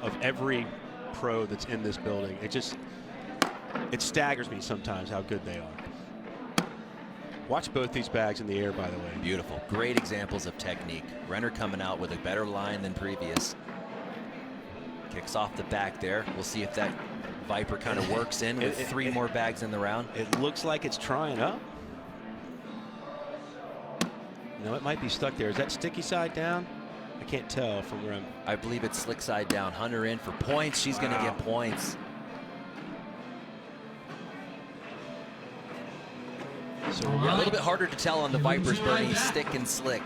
of every pro that's in this building. It staggers me sometimes how good they are. Watch both these bags in the air, by the way. Beautiful. Great examples of technique. Renner coming out with a better line than previous. Kicks off the back there. We'll see if that Viper kind of works in with three more bags in the round. It looks like it's trying up. No, it might be stuck there. Is that sticky side down? I can't tell from where I'm. I believe it's slick side down. Hunter in for points. She's going to get points. So a little bit harder to tell on the Vipers, Bernie. Stick and slick.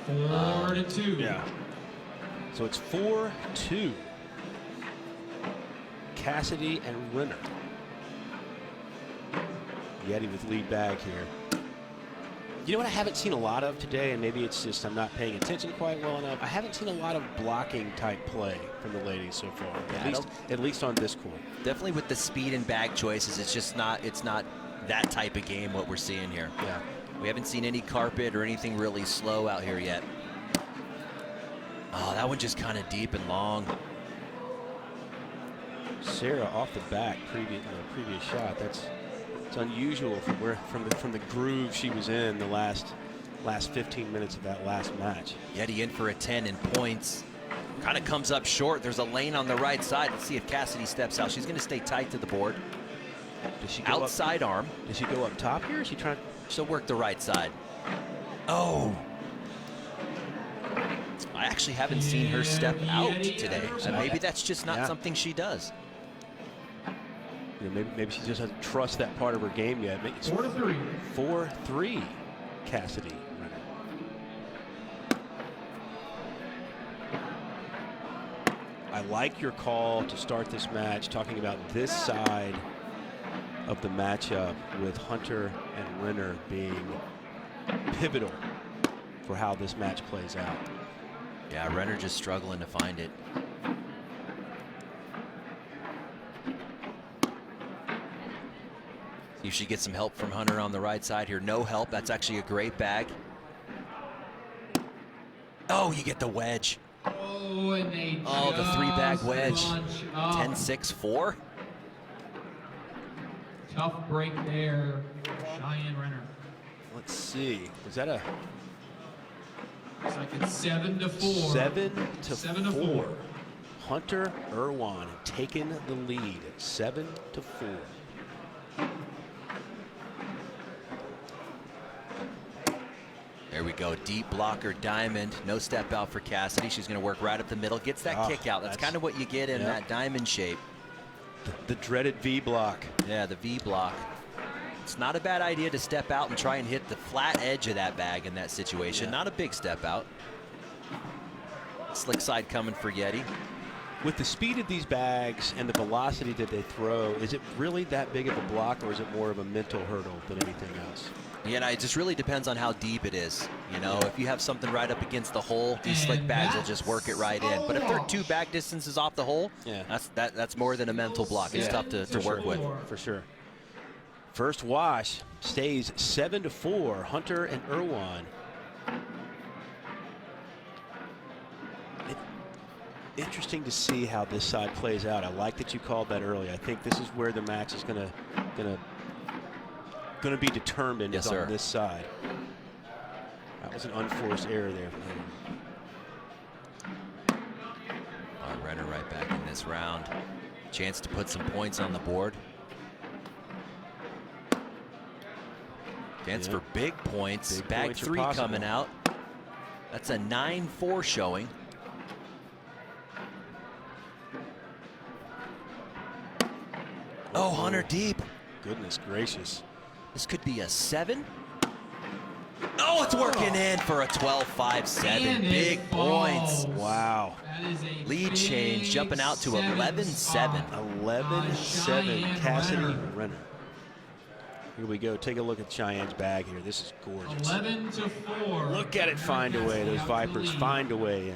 4-2. Yeah. So it's 4-2. Cassidy and Renner. Yeti with lead bag here. You know what I haven't seen a lot of today, and maybe it's just I'm not paying attention quite well enough. I haven't seen a lot of blocking type play from the ladies so far. At least on this court. Definitely with the speed and bag choices, it's not that type of game what we're seeing here. Yeah. We haven't seen any carpet or anything really slow out here yet. Oh, that one just kind of deep and long. Sarah off the back, previous shot. It's unusual from the groove she was in the last 15 minutes of that last match. Yeti in for a 10 in points. Kind of comes up short. There's a lane on the right side. Let's see if Cassidy steps out. She's going to stay tight to the board. Does she go outside arm? Does she go up top here? Is she trying? She'll work the right side. Oh. I actually haven't seen her step out today. Maybe that's just not something she does. You know, maybe she just doesn't trust that part of her game yet. It's 4-3. 4-3, Cassidy. I like your call to start this match, talking about this side of the matchup with Hunter and Renner being pivotal for how this match plays out. Yeah, Renner just struggling to find it. See if she gets some help from Hunter on the right side here. No help. That's actually a great bag. Oh, you get the wedge. Oh, and they oh, the three-bag wedge. 10-6-4. Tough break there, Cheyenne Renner. Let's see. Was that a? Looks like it's 7-4. 7-4. Hunter Irwan taking the lead. 7-4. There we go. Deep blocker diamond. No step out for Cassidy. She's going to work right up the middle. Gets that kick out. That's kind of what you get in that diamond shape. The dreaded V block. Yeah, the V block. It's not a bad idea to step out and try and hit the flat edge of that bag in that situation. Not a big step out. Slick side coming for Yeti. With the speed of these bags and the velocity that they throw, is it really that big of a block, or is it more of a mental hurdle than anything else? Yeah, it just really depends on how deep it is. You know, if you have something right up against the hole, these slick bags will just work it right in. But if they're 2 bag distances off the hole, that's more than a mental block. It's tough to work with. For sure. First wash stays 7-4. Hunter and Irwan. Interesting to see how this side plays out. I like that you called that early. I think this is where the match is gonna be determined is on this side. That was an unforced error there. Renner right back in this round. Chance to put some points on the board. Chance for big points. Bag 3 coming out. That's a 9-4 showing. Oh, Hunter deep. Goodness gracious. This could be a 7. Oh, it's working in for a 12-5-7. Big points. Wow. Lead change, jumping out to 11-7. 11-7, Cassidy Renner. Here we go. Take a look at Cheyenne's bag here. This is gorgeous. 11-4. Look at it find a way. Those Vipers find a way in.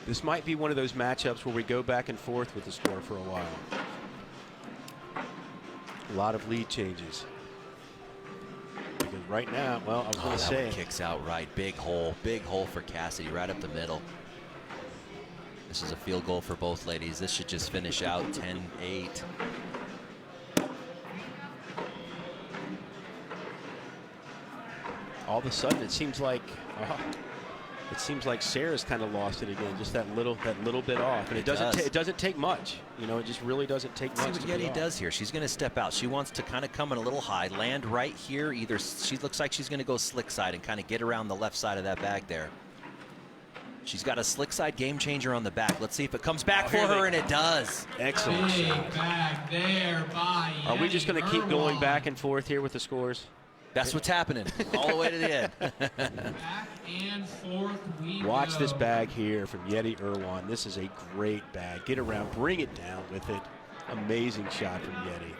This might be one of those matchups where we go back and forth with the score for a while. A lot of lead changes. right now, well, I was going to say. Kicks out right. Big hole for Cassidy right up the middle. This is a field goal for both ladies. This should just finish out 10-8. All of a sudden, it seems like Sarah's kind of lost it again. Just that little bit off, and it doesn't take much. You know, it just really doesn't take much. See what Yeti does here. She's going to step out. She wants to kind of come in a little high, land right here. Either she looks like she's going to go slick side and kind of get around the left side of that bag there. She's got a slick side game changer on the back. Let's see if it comes back for her, and it does. Excellent. Big bag there by Are we just going to keep going back and forth here with the scores? That's what's happening all the way to the end. Back and forth we Watch go. this bag here from Yeti Irwan. This is a great bag. Get around, bring it down with it. Amazing shot from Yeti.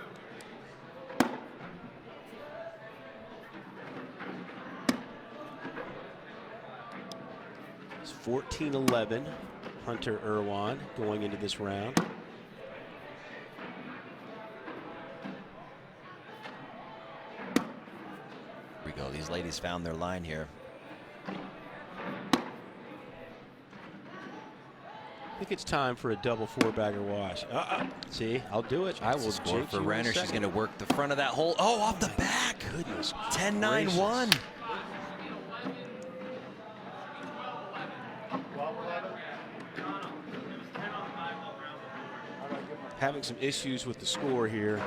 It's 14-11. Hunter Irwan going into this round. Here we go. These ladies found their line here. I think it's time for a double four-bagger wash. See, I'll do it. I will Score jinx for you in a Renner. She's second. going to work the front of that hole. Oh, off the back. Goodness 10-9-1. Having some issues with the score here.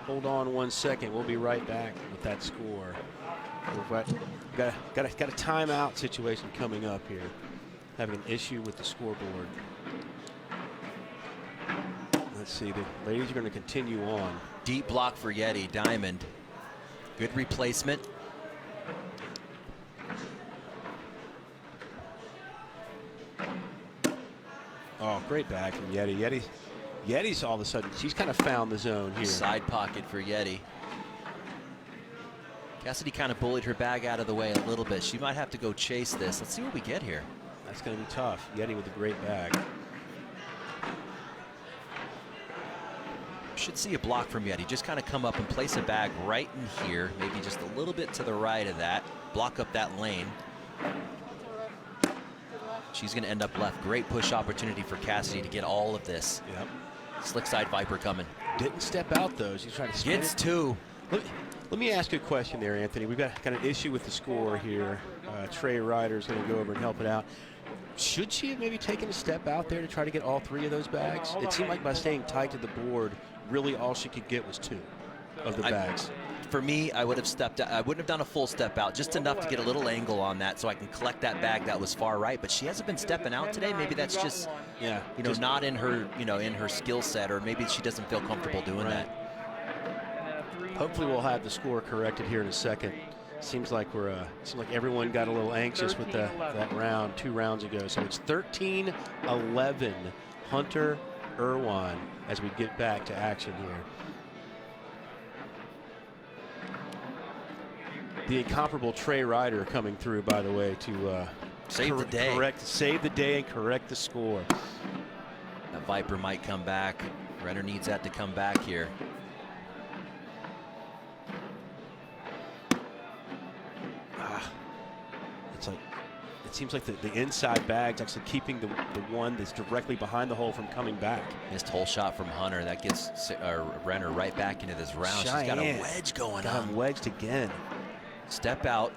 Hold on 1 second. We'll be right back with that score. We've got a timeout situation coming up here. Having an issue with the scoreboard. Let's see. The ladies are going to continue on. Deep block for Yeti. Diamond. Good replacement. Oh, great bag from Yeti. Yeti's all of a sudden, she's kind of found the zone here. Side pocket for Yeti. Cassidy kind of bullied her bag out of the way a little bit. She might have to go chase this. Let's see what we get here. That's going to be tough. Yeti with a great bag. Should see a block from Yeti. Just kind of come up and place a bag right in here. Maybe just a little bit to the right of that. Block up that lane. She's going to end up left. Great push opportunity for Cassidy to get all of this. Yep. Slick side Viper coming. Didn't step out though. She's trying to spin Gets it. two. Let me ask you a question there, Anthony. We've got an issue with the score here. Trey Ryder's going to go over and help it out. Should she have maybe taken a step out there to try to get all three of those bags? It seemed like by staying tight to the board, really all she could get was two of the bags. For me, I would have stepped out. I wouldn't have done a full step out, just enough to get a little angle on that so I can collect that bag that was far right. But she hasn't been stepping out today. Maybe that's just, not in her, in her skill set, or maybe she doesn't feel comfortable doing that. Hopefully we'll have the score corrected here in a second. Seems like everyone got a little anxious with that round 2 rounds ago. So it's 13-11 Hunter Irwan as we get back to action here. The incomparable Trey Ryder coming through, by the way, to save the day. Save the day and correct the score. That Viper might come back. Renner needs that to come back here. It seems like the inside bag's actually keeping the one that's directly behind the hole from coming back. Missed hole shot from Hunter. That gets Renner right back into this round. Cheyenne. She's got a wedge going on. Got him wedged again. Step out.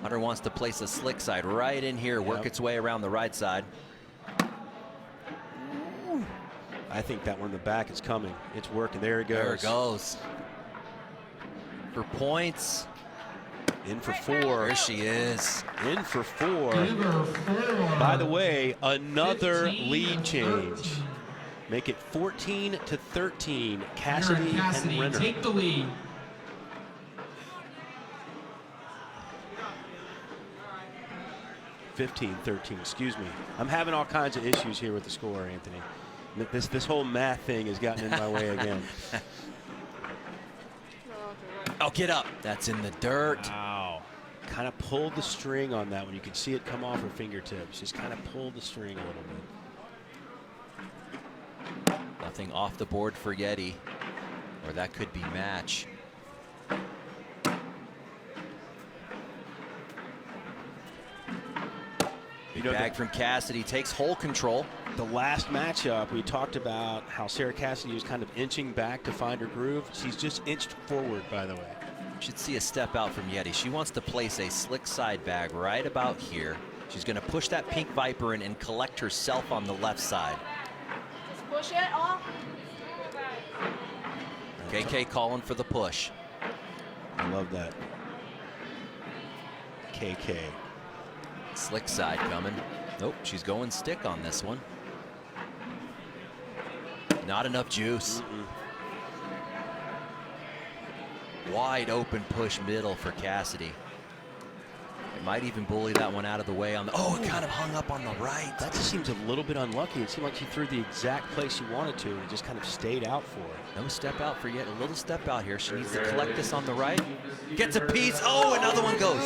Hunter wants to place a slick side right in here, work its way around the right side. I think that one in the back is coming. It's working. There it goes. There it goes. For points. In for 4. There she is. In for 4. Give her 4. By the way, another 15, lead change. 13. Make it 14-13. Cassidy and Renner. Take the lead. (15-13). Excuse me. I'm having all kinds of issues here with the score, Anthony. This whole math thing has gotten in my way again. Oh, get up. That's in the dirt. Wow. Kind of pulled the string on that one. You can see it come off her fingertips. Just kind of pulled the string a little bit. Nothing off the board for Yeti. Or that could be match. Big bag from Cassidy, takes whole control. The last matchup, we talked about how Sarah Cassidy was kind of inching back to find her groove. She's just inched forward, by the way. Should see a step out from Yeti. She wants to place a slick side bag right about here. She's going to push that pink Viper in and collect herself on the left side. Just push it off. KK calling for the push. I love that. KK. Slick side coming. Nope, she's going stick on this one. Not enough juice. Wide open push middle for Cassidy. It might even bully that one out of the way on the, oh, it kind of hung up on the right. That just seems a little bit unlucky. It seemed like she threw the exact place she wanted to and just kind of stayed out for it. No step out for yet, a little step out here. She needs to collect this on the right. Gets a piece, oh, another one goes.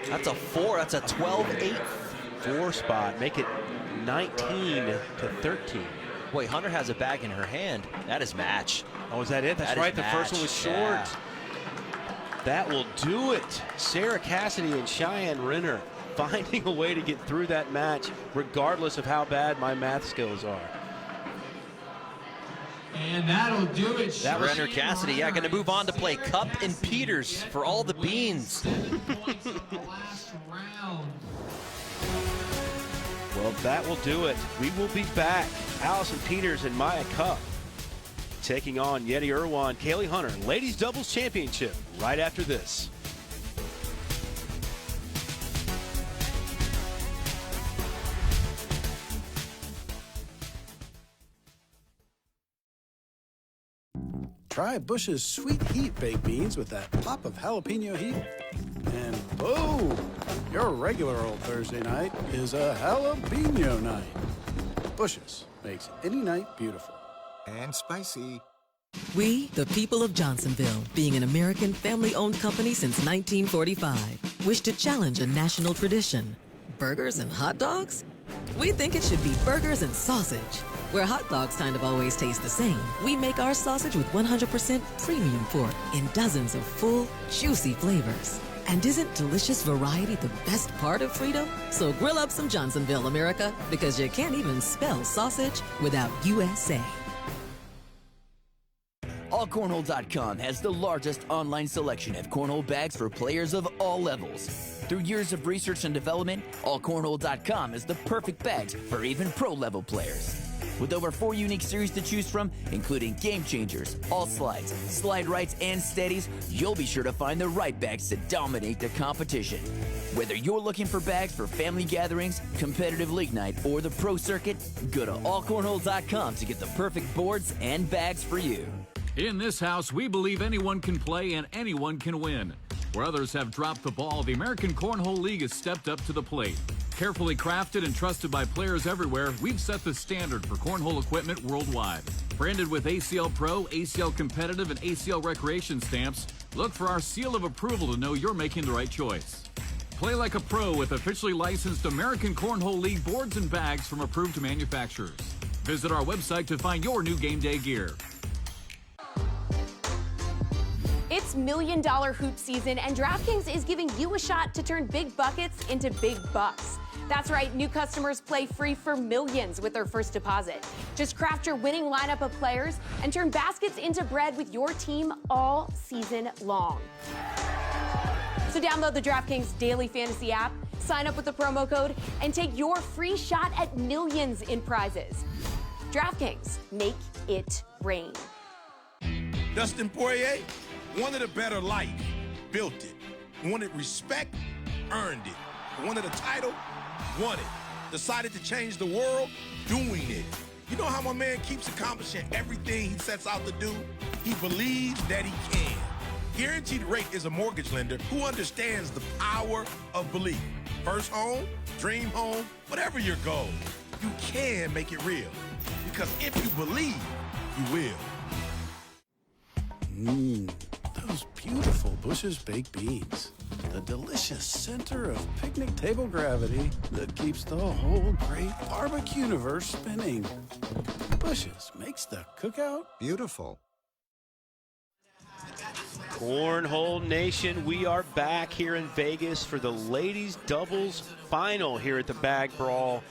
That's a 4, that's a 12-8. 4 spot, make it 19 to 13. Wait, Hunter has a bag in her hand. That is match. Oh, is that it? That's right, the first one was short. Yeah. That will do it. Sarah Cassidy and Cheyenne Renner finding a way to get through that match, regardless of how bad my math skills are. And that'll do it. That Renner Cassidy, yeah, going to move on to play Cup and Peters for all the beans. Well, that will do it. We will be back. Allison Peters and Maya Cup taking on Yeti Irwan, Kaylee Hunter, Ladies Doubles Championship, right after this. Try Bush's Sweet Heat baked beans with that pop of jalapeno heat. And boom! Your regular old Thursday night is a jalapeno night. Bush's makes any night beautiful. And spicy. We, the people of Johnsonville, being an American family-owned company since 1945, wish to challenge a national tradition. Burgers and hot dogs? We think it should be burgers and sausage. Where hot dogs kind of always taste the same, we make our sausage with 100% premium pork in dozens of full, juicy flavors. And isn't delicious variety the best part of freedom? So grill up some Johnsonville, America, because you can't even spell sausage without USA. AllCornhole.com has the largest online selection of cornhole bags for players of all levels. Through years of research and development, AllCornhole.com is the perfect bags for even pro-level players. With over 4 unique series to choose from, including Game Changers, All Slides, Slide Rights, and Steadies, you'll be sure to find the right bags to dominate the competition. Whether you're looking for bags for family gatherings, competitive league night, or the pro circuit, go to AllCornhole.com to get the perfect boards and bags for you. In this house, we believe anyone can play and anyone can win. Where others have dropped the ball, the American Cornhole League has stepped up to the plate. Carefully crafted and trusted by players everywhere, we've set the standard for cornhole equipment worldwide. Branded with ACL Pro, ACL Competitive, and ACL Recreation stamps, look for our seal of approval to know you're making the right choice. Play like a pro with officially licensed American Cornhole League boards and bags from approved manufacturers. Visit our website to find your new game day gear. It's $1 million hoop season, and DraftKings is giving you a shot to turn big buckets into big bucks. That's right, new customers play free for millions with their first deposit. Just craft your winning lineup of players and turn baskets into bread with your team all season long. So download the DraftKings Daily Fantasy app, sign up with the promo code, and take your free shot at millions in prizes. DraftKings, make it rain. Dustin Poirier wanted a better life, built it. Wanted respect, earned it. Wanted a title, won it. Decided to change the world, doing it. You know how my man keeps accomplishing everything he sets out to do? He believes that he can. Guaranteed Rate is a mortgage lender who understands the power of belief. First home, dream home, whatever your goal, you can make it real. Because if you believe, you will. Those beautiful Bush's baked beans. The delicious center of picnic table gravity that keeps the whole great barbecue universe spinning. Bush's makes the cookout beautiful. Cornhole Nation, we are back here in Vegas for the ladies doubles final here at the Bag Brawl.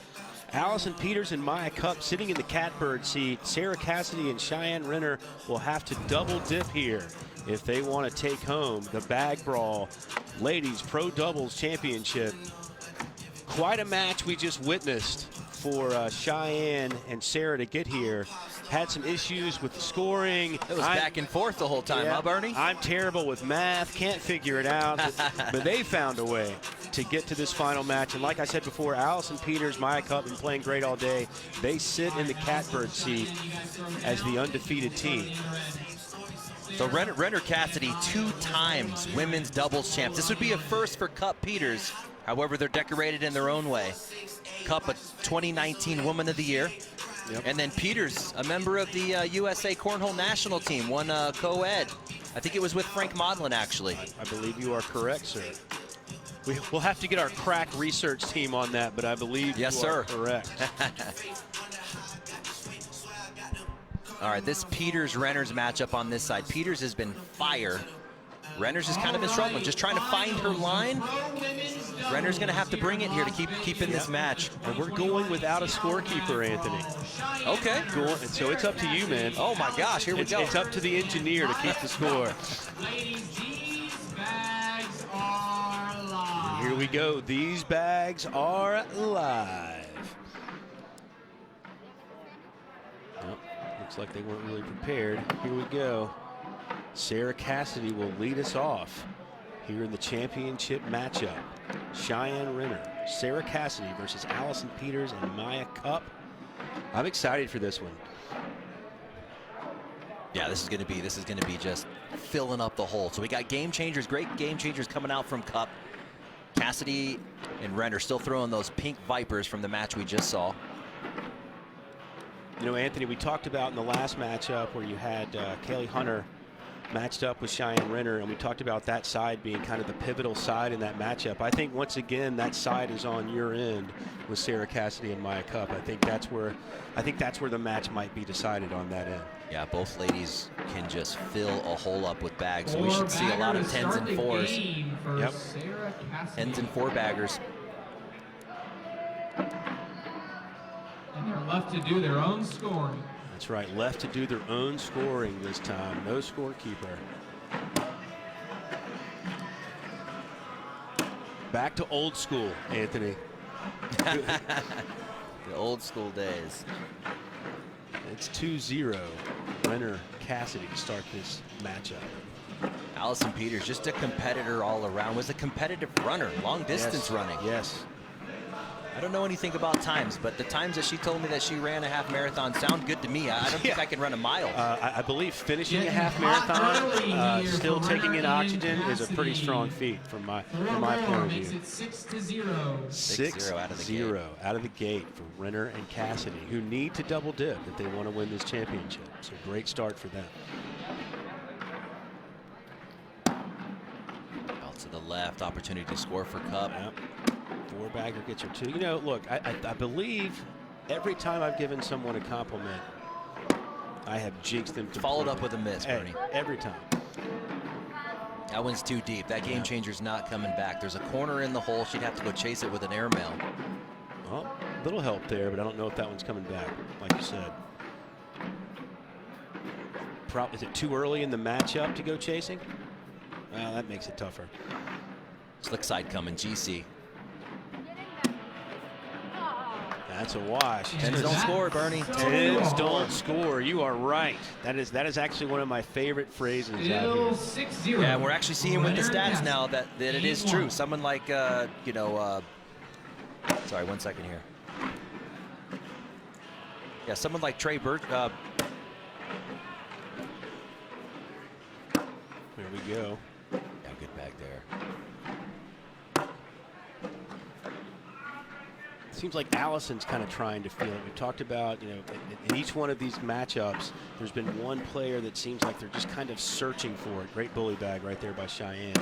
Allison Peters and Maya Cup sitting in the catbird seat. Sarah Cassidy and Cheyenne Renner will have to double dip here if they want to take home the Bag Brawl Ladies Pro Doubles Championship. Quite a match we just witnessed for Cheyenne and Sarah to get here. Had some issues with the scoring. It was back and forth the whole time, huh, Bernie? I'm terrible with math, can't figure it out, but they found a way to get to this final match. And like I said before, Allison Peters, Maya Cup, been playing great all day. They sit in the catbird seat as the undefeated team. So Renner Cassidy, 2 times women's doubles champs. This would be a first for Cup Peters. However, they're decorated in their own way. Cup, a 2019 Woman of the Year. Yep. And then Peters, a member of the USA Cornhole National Team, won co-ed. I think it was with Frank Modlin, actually. I believe you are correct, sir. We'll have to get our crack research team on that, but I believe you are correct. All right, this Peters-Renners matchup on this side. Peters has been fire. Renners has kind of been struggling, just trying to find her line. Renner's going to have to bring it here to keep in this match. And we're going without a scorekeeper, Anthony. Okay. So it's up to you, man. Oh, my gosh, here we go. It's up to the engineer to keep the score. And here we go. These bags are live. Oh, looks like they weren't really prepared. Here we go. Sarah Cassidy will lead us off here in the championship matchup. Cheyenne Renner, Sarah Cassidy versus Allison Peters and Maya Cup. I'm excited for this one. Yeah, this is going to be just filling up the hole. So we got game changers, great game changers coming out from Cup. Cassidy and Renner still throwing those pink Vipers from the match we just saw. You know, Anthony, we talked about in the last matchup where you had Kaylee Hunter matched up with Cheyenne Renner, and we talked about that side being kind of the pivotal side in that matchup. I think once again that side is on your end with Sarah Cassidy and Maya Cup. I think that's where the match might be decided on that end. Yeah, both ladies can just fill a hole up with bags. So we should see a lot of 10s and 4s. Yep. 10s and 4 baggers. And they're left to do their own scoring. That's right, left to do their own scoring this time. No scorekeeper. Back to old school, Anthony. The old school days. It's 2-0. Renner Cassidy to start this matchup. Allison Peters, just a competitor all around, was a competitive runner, long distance running. Yes. I don't know anything about times, but the times that she told me that she ran a half marathon sound good to me. I don't think I can run a mile. I believe finishing a half marathon, still taking in oxygen, is a pretty strong feat from my point of view. 6-0. 6-0 out of the gate for Renner and Cassidy, who need to double dip if they want to win this championship. So great start for them. Out to the left, opportunity to score for Cup. Yep. 4-bagger gets her 2. You know, look, I believe every time I've given someone a compliment, I have jinxed them. Followed up with a miss, Bernie. Hey, every time. That one's too deep. That game changer's not coming back. There's a corner in the hole. She'd have to go chase it with an airmail. Well, little help there, but I don't know if that one's coming back, like you said. Is it too early in the matchup to go chasing? Well, that makes it tougher. Slick side coming, GC. That's a wash. 10s don't score, Bernie. 10s don't score. You are right. That is actually one of my favorite phrases out here. 6-0. Yeah, we're actually seeing with the stats now that it is true. Someone like, sorry, 1 second here. Yeah, someone like Trey Birch. There we go. Yeah, good bag there. Seems like Allison's kind of trying to feel it. We talked about, you know, in each one of these matchups, there's been one player that seems like they're just kind of searching for it. Great bully bag right there by Cheyenne.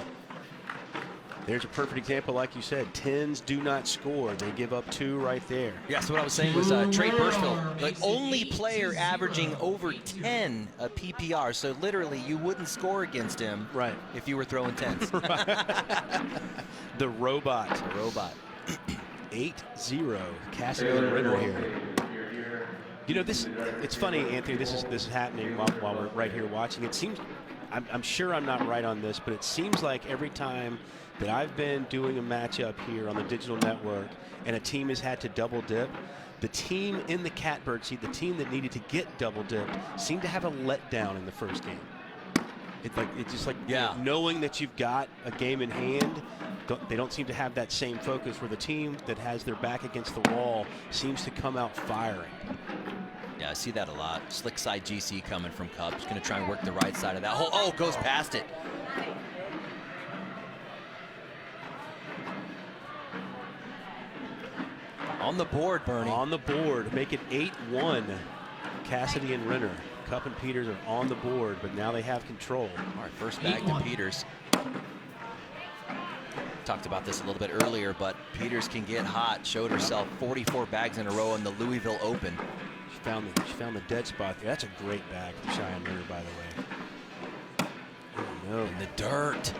There's a perfect example, like you said. 10s do not score. They give up 2 right there. Yeah, so what I was saying was Trey Burchfield, the only player averaging over 10 PPR. So literally, you wouldn't score against him if you were throwing 10s. The robot. 8-0. Cassidy and Ritter here. You know, it's funny, Anthony, this is happening while we're right here watching. It seems, I'm sure I'm not right on this, but it seems like every time that I've been doing a matchup here on the digital network and a team has had to double dip, the team in the catbird seat, the team that needed to get double dipped, seemed to have a letdown in the first game. It's just like you know, knowing that you've got a game in hand, they don't seem to have that same focus, where the team that has their back against the wall seems to come out firing. Yeah, I see that a lot. Slick side GC coming from Cup. He's going to try and work the right side of that hole. Oh, goes past it. On the board, Bernie. On the board. Make it 8-1. Cassidy and Renner. Cup and Peters are on the board, but now they have control. All right, first bag to Peters. Talked about this a little bit earlier, but Peters can get hot. Showed herself 44 bags in a row in the Louisville Open. She found the dead spot there. That's a great bag from Cheyenne Renner, by the way. Oh, no. In the dirt.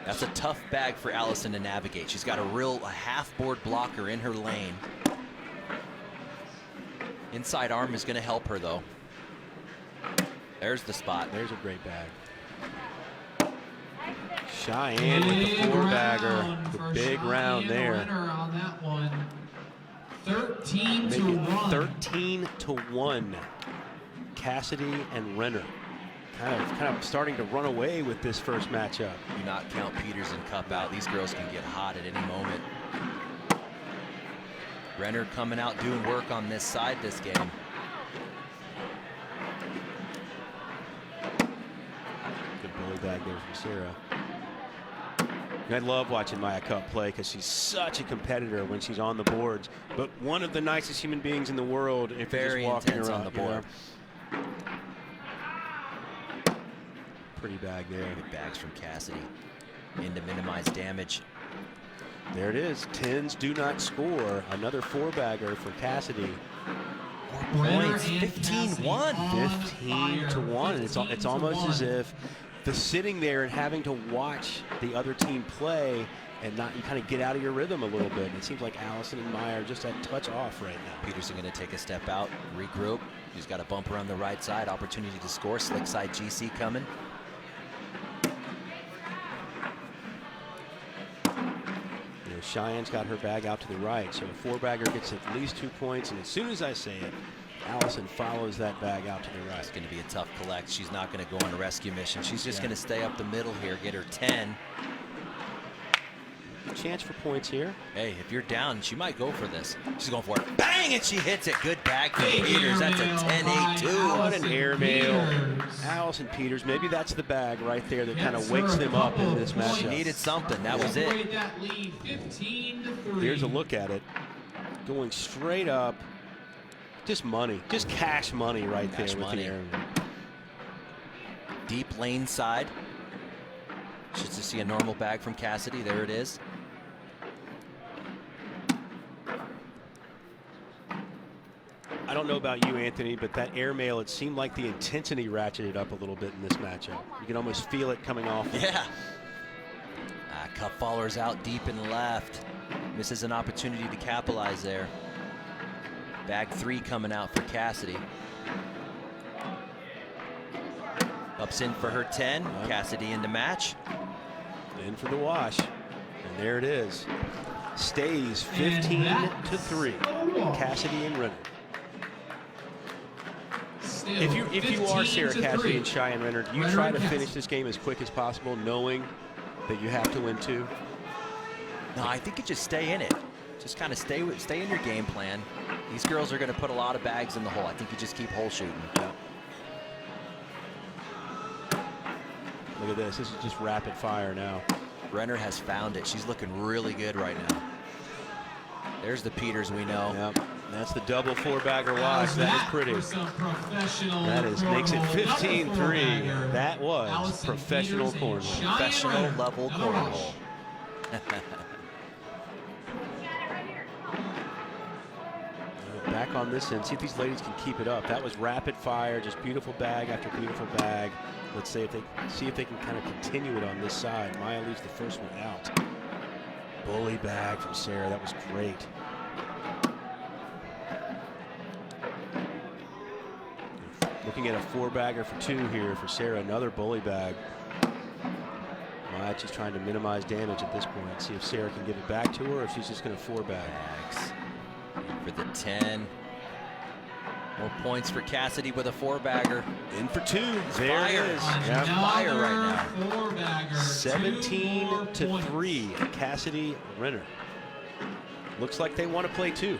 That's a tough bag for Allison to navigate. She's got a half-board blocker in her lane. Inside arm is going to help her, though. There's the spot. There's a great bag. Cheyenne with the 4-bagger. The big round there. On that one. 13-1. 13-1. Cassidy and Renner. Kind of starting to run away with this first matchup. Do not count Peters and Cup out. These girls can get hot at any moment. Renner coming out doing work on this side this game. Good bully bag there from Sarah. And I love watching Maya Cup play because she's such a competitor when she's on the boards. But one of the nicest human beings in the world if very you're just walking intense around on the board. You know. Pretty bag there. Good bags from Cassidy. In to minimize damage. There it is. 10s do not score. Another 4-bagger for Cassidy. 4 points. 15-1. 15-1. And it's almost as if the sitting there and having to watch the other team play and you kind of get out of your rhythm a little bit. It seems like Allison and Maya are just a touch off right now. Peterson going to take a step out, regroup. He's got a bumper on the right side. Opportunity to score. Slick side GC coming. Cheyenne's got her bag out to the right, so a 4-bagger gets at least 2 points, and as soon as I say it, Allison follows that bag out to the right. It's going to be a tough collect. She's not going to go on a rescue mission. She's just going to stay up the middle here, get her 10. Chance for points here. Hey, if you're down, she might go for this. She's going for it. Bang! And she hits it. Good bag from Peters. That's a 10-8-2. What an airmail. Allison Peters. Maybe that's the bag right there that kind of wakes them up in this matchup. She needed something. That was it. Here's a look at it. Going straight up. Just money. Just cash money right there with the airmail. Deep lane side. Just to see a normal bag from Cassidy. There it is. I don't know about you, Anthony, but that airmail, it seemed like the intensity ratcheted up a little bit in this matchup. You can almost feel it coming off. Yeah. Cup followers out deep and left. Misses an opportunity to capitalize there. Bag 3 coming out for Cassidy. Ups in for her 10. Cassidy into match. In for the wash. And there it is. Stays 15-3. Cassidy and Renner. If you are Sarah Cassidy and Cheyenne Renner, do you try to finish this game as quick as possible, knowing that you have to win 2? No, I think you just stay in it. Just kind of stay in your game plan. These girls are going to put a lot of bags in the hole. I think you just keep hole shooting. Yeah. Look at this. This is just rapid fire now. Renner has found it. She's looking really good right now. There's the Peters we know. Yep. That's the double four-bagger watch. That was pretty. That makes it 15-3. That was professional cornhole. Professional level cornhole. Back on this end, see if these ladies can keep it up. That was rapid fire, just beautiful bag after beautiful bag. Let's see if they can kind of continue it on this side. Maya leaves the first one out. Bully bag from Sarah. That was great. Looking at a four-bagger for two here for Sarah. Another bully bag. Maya just trying to minimize damage at this point. See if Sarah can give it back to her, or if she's just going to four-bag. For the 10. More points for Cassidy with a four-bagger. In for two. There Fire. it is. Yeah. Fire right now. 17-3. Cassidy Renner. Looks like they want to play two.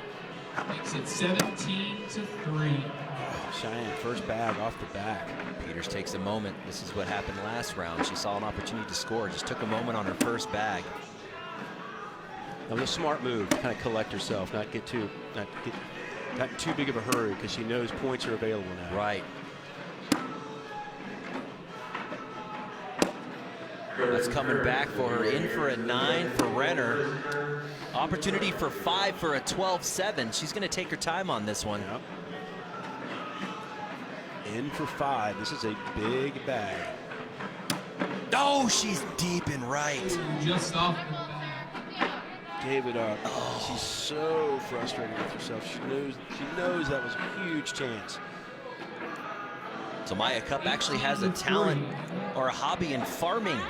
Makes it 17-3. Cheyenne, first bag off the back. Peters takes a moment. This is what happened last round. She saw an opportunity to score. Just took a moment on her first bag. That was a smart move, kind of collect herself, not in too big of a hurry, because she knows points are available now. Right. That's coming back for her. In for a 9 for Renner. Opportunity for 5 for a 12-7. She's going to take her time on this one. Yep. In for 5. This is a big bag. Oh, she's deep and right. Just off the bat. Gave it up. Oh. She's so frustrated with herself. She knows that was a huge chance. So Maya Cup actually has a talent or a hobby in farming.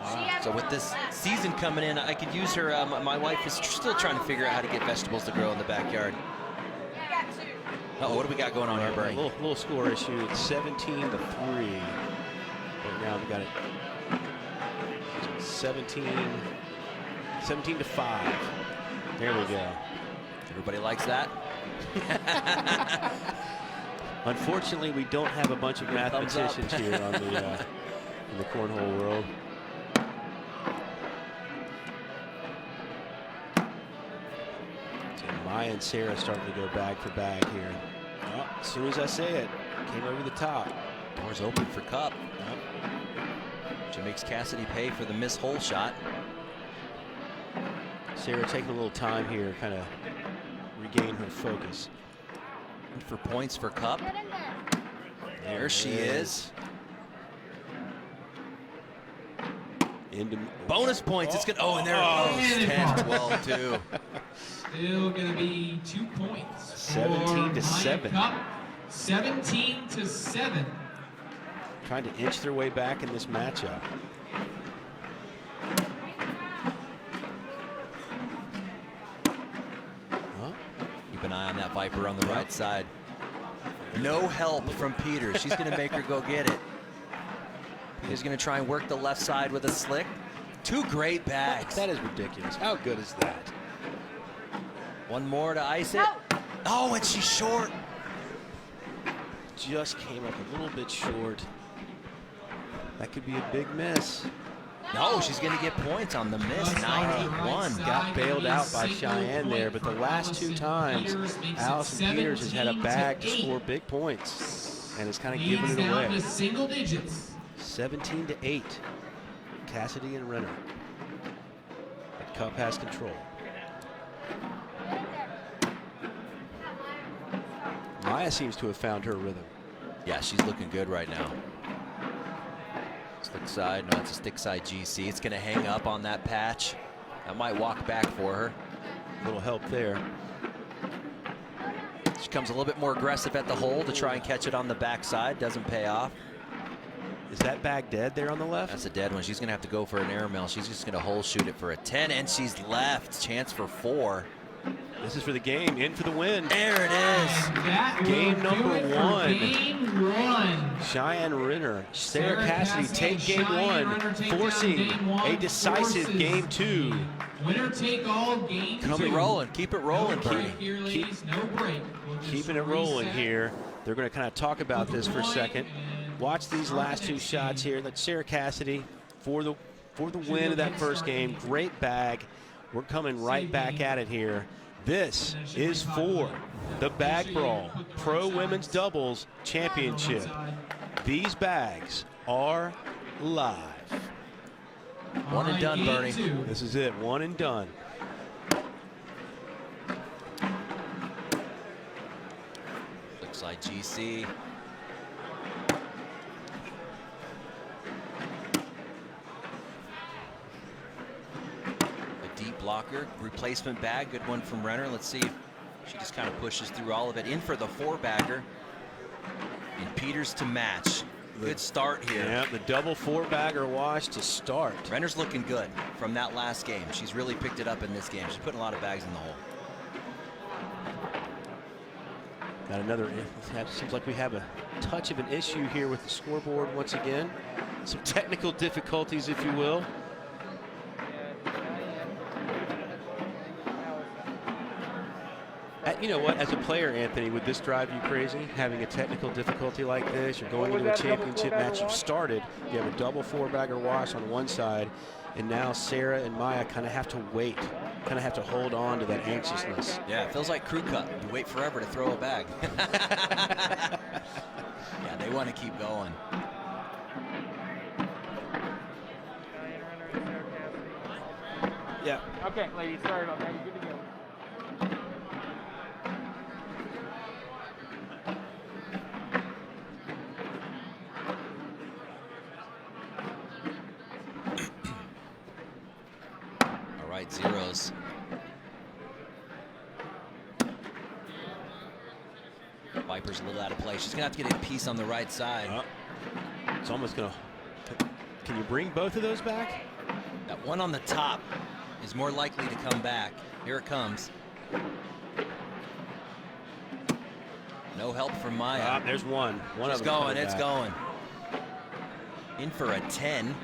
Wow. So with this season coming in, I could use her. My wife is still trying to figure out how to get vegetables to grow in the backyard. Oh, what do we got going on here, Bernie? A little score issue. It's 17-3. Right now we got it 17-5. There we go. Everybody likes that. Unfortunately, we don't have a bunch of mathematicians here on the in the cornhole world. So Maya and Sarah starting to go bag for bag here. Well, as soon as I say it, came over the top. Doors open for Cup. Yep. Which makes Cassidy pay for the missed hole shot. Sarah taking a little time here, kind of regain her focus. And for points for Cup. There she is. Into bonus points. It's good. Oh, and there it goes. 10-12 too. Still gonna be 2 points. 17-7. 17-7. Trying to inch their way back in this matchup. Keep an eye on that Viper on the right side. No help from Peters. She's going to make her go get it. Peters going to try and work the left side with a slick. Two great bags. That is ridiculous. How good is that? One more to ice it. Oh, and she's short. Just came up a little bit short. That could be a big miss. No, she's going to get points on the miss. 91. Got bailed out by Cheyenne there, but the last two times, Allison Peters has had a bag to score big points, and is kind of giving it away. 17-8. Cassidy and Renner. But Cup has control. Maya seems to have found her rhythm. Yeah, she's looking good right now. Stick side, no, it's a stick side GC. It's gonna hang up on that patch. That might walk back for her. A little help there. She comes a little bit more aggressive at the hole to try and catch it on the backside. Doesn't pay off. Is that bag dead there on the left? That's a dead one. She's gonna have to go for an airmail. She's just gonna hole shoot it for a 10, and she's left. Chance for 4. This is for the game, in for the win. There it is. Game number 1. Game 1. Cheyenne Renner, Sarah Cassidy take game 1, forcing a decisive game 2. Winner take all game 2. Keep it rolling. Keep it rolling, Bernie. Keeping it rolling here. They're going to kind of talk about this for a second. Watch these last two shots here. That's Sarah Cassidy for the win of that first game. Great bag. We're coming right back at it here. This is for the Bag Brawl Pro Women's Doubles Championship. These bags are live. One and done, Bernie. This is it, one and done. Looks like GC. Blocker, replacement bag, good one from Renner. Let's see if she just kind of pushes through all of it. In for the 4-bagger. And Peters to match. Good start here. Yeah, the double 4-bagger wash to start. Renner's looking good from that last game. She's really picked it up in this game. She's putting a lot of bags in the hole. Got another, it seems like we have a touch of an issue here with the scoreboard once again. Some technical difficulties, if you will. You know what, as a player, Anthony, would this drive you crazy? Having a technical difficulty like this, you're going into a championship match, you've started, you have a double 4-bagger wash on one side, and now Sarah and Maya kind of have to wait, kind of have to hold on to that anxiousness. Yeah, it feels like crew cut. You wait forever to throw a bag. Yeah, they want to keep going. Yeah. Okay, ladies, sorry about that. You're good to go. Zeros. Viper's a little out of play. She's gonna have to get a piece on the right side. It's almost gonna. Can you bring both of those back? That one on the top is more likely to come back. Here it comes. No help from Maya. There's one. It's going. It's going. In for a 10.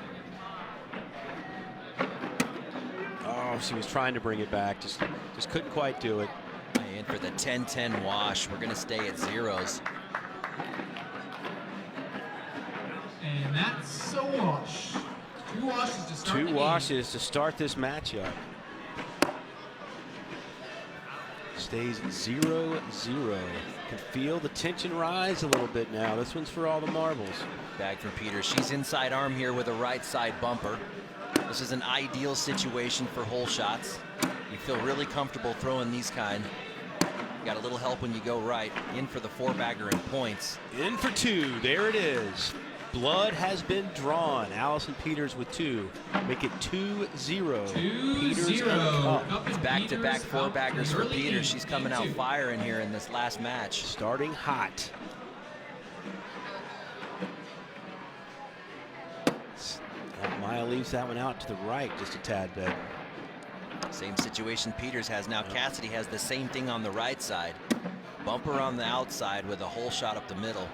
She was trying to bring it back, just couldn't quite do it. In for the 10-10 wash. We're going to stay at zeros. And that's a wash. 2 washes to start. 2 washes to start this matchup. Stays 0-0. Can feel the tension rise a little bit now. This one's for all the marbles. Bag from Peters. She's inside arm here with a right side bumper. This is an ideal situation for hole shots. You feel really comfortable throwing these kind. You got a little help when you go right. In for the 4-bagger and points. In for 2. There it is. Blood has been drawn. Allison Peters with 2. Make it 2-0. 2-0. It's back-to-back 4-baggers for Peters. She's coming out firing here in this last match. Starting hot. Maya leaves that one out to the right just a tad bit. Same situation Peters has now. Cassidy has the same thing on the right side. Bumper on the outside with a hole shot up the middle.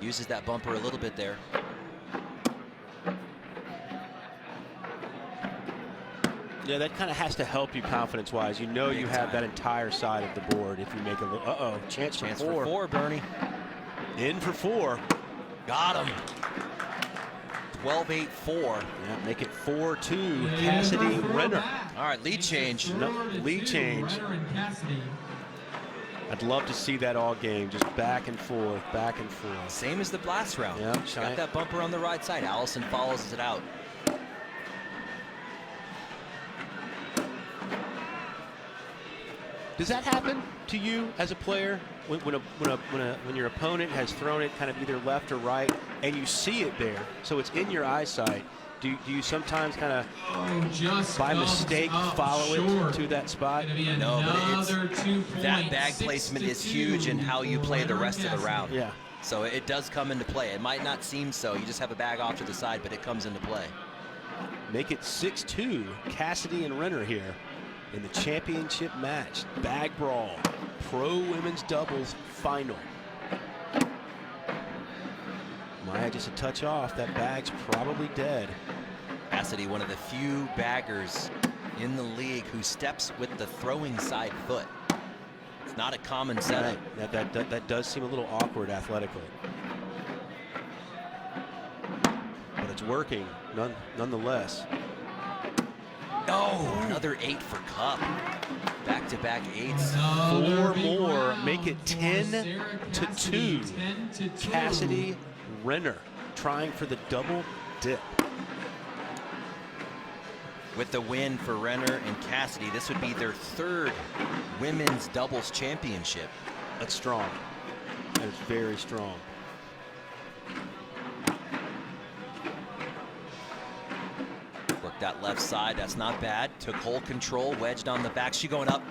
Uses that bumper a little bit there. Yeah, that kind of has to help you confidence-wise. You know you have that entire side of the board if you make a little, chance for 4. For 4, Bernie. In for 4. Got him. 12-8-4. Yeah, make it 4-2. Cassidy Renner. All right, lead change. Lead change. I'd love to see that all game, just back and forth, back and forth. Same as the last round. Yeah, got that bumper on the right side. Allison follows it out. Does that happen to you as a player when your opponent has thrown it kind of either left or right, and you see it there, so it's in your eyesight? Do you sometimes kind of by mistake follow it to that spot? No, but that bag placement is huge in how you play the rest of the round. Yeah. So it does come into play. It might not seem so. You just have a bag off to the side, but it comes into play. Make it 6-2. Cassidy and Renner here in the championship match. Bag Brawl Pro Women's Doubles Final. Maya just a touch off. That bag's probably dead. Cassidy, one of the few baggers in the league who steps with the throwing side foot. It's not a common setup. Right. That does seem a little awkward athletically. But it's working nonetheless. Oh, another 8 for Cup. Back-to-back 8s. 4 more, make it 10-2. Cassidy Renner trying for the double dip. With the win for Renner and Cassidy, this would be their 3rd women's doubles championship. That's strong. That is very strong. Worked that left side, that's not bad. Took whole control, wedged on the back. She going up.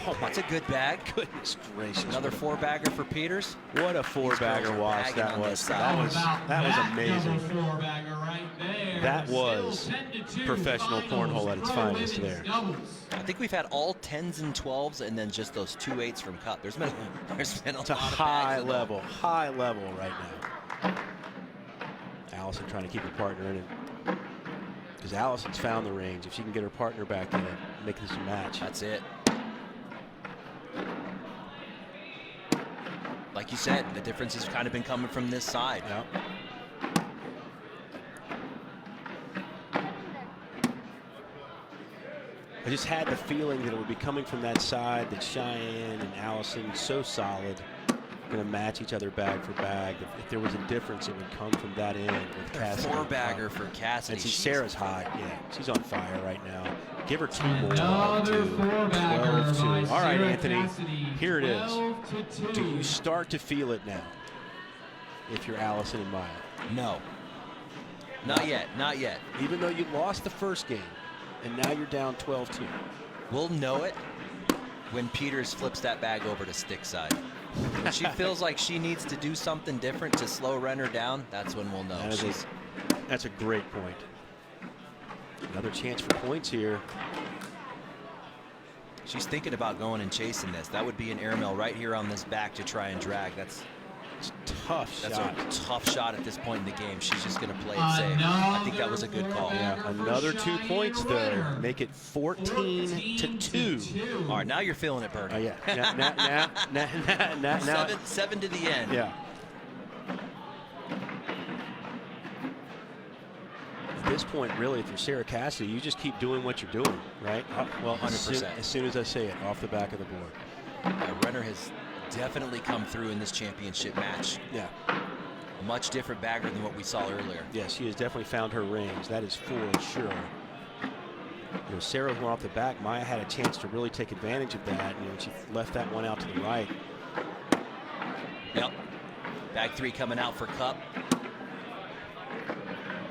Oh, that's a good bag. Goodness gracious. Another 4-bagger for Peters. What a 4-bagger wash that was. That was amazing. That was professional cornhole at its finest there. I think we've had all 10s and 12s and then just those 2 8s from Cup. There's been a it's a high level right now. Allison trying to keep her partner in it. Because Allison's found the range. If she can get her partner back in it, make this a match. That's it. Like you said, the difference has kind of been coming from this side. Yep. I just had the feeling that it would be coming from that side, that Cheyenne and Allison, so solid, going to match each other bag for bag. If there was a difference, it would come from that end with Cassidy. 4-bagger for Cassidy. And see, Sarah's hot. Yeah, she's on fire right now. Give her 2 more. Another 4-bagger. 12-2. All right, Anthony, Cassidy, here it is. 12-2. Do you start to feel it now if you're Allison and Maya? No. Not yet. Not yet. Even though you lost the first game, and now you're down 12-2. We'll know it when Peters flips that bag over to stick side. When she feels like she needs to do something different to slow Renner down, that's when we'll know. That's a great point. Another chance for points here. She's thinking about going and chasing this. That would be an airmail right here on this back to try and drag. That's tough shot. That's a tough shot at this point in the game. She's just going to play it safe. I think that was a good call. Yeah, another 2 points though. Make it 14-2. All right, now you're feeling it, Bernie. Oh yeah. Now, 7 to the end. Yeah. At this point, really, if you're Sarah Cassidy, you just keep doing what you're doing, right? Well, 100%. As soon as I say it, off the back of the board. Renner has definitely come through in this championship match. Yeah. A much different bagger than what we saw earlier. Yeah, she has definitely found her range. That is for sure. You know, Sarah went off the back. Maya had a chance to really take advantage of that. You know, she left that one out to the right. Yep. Bag 3 coming out for Cup.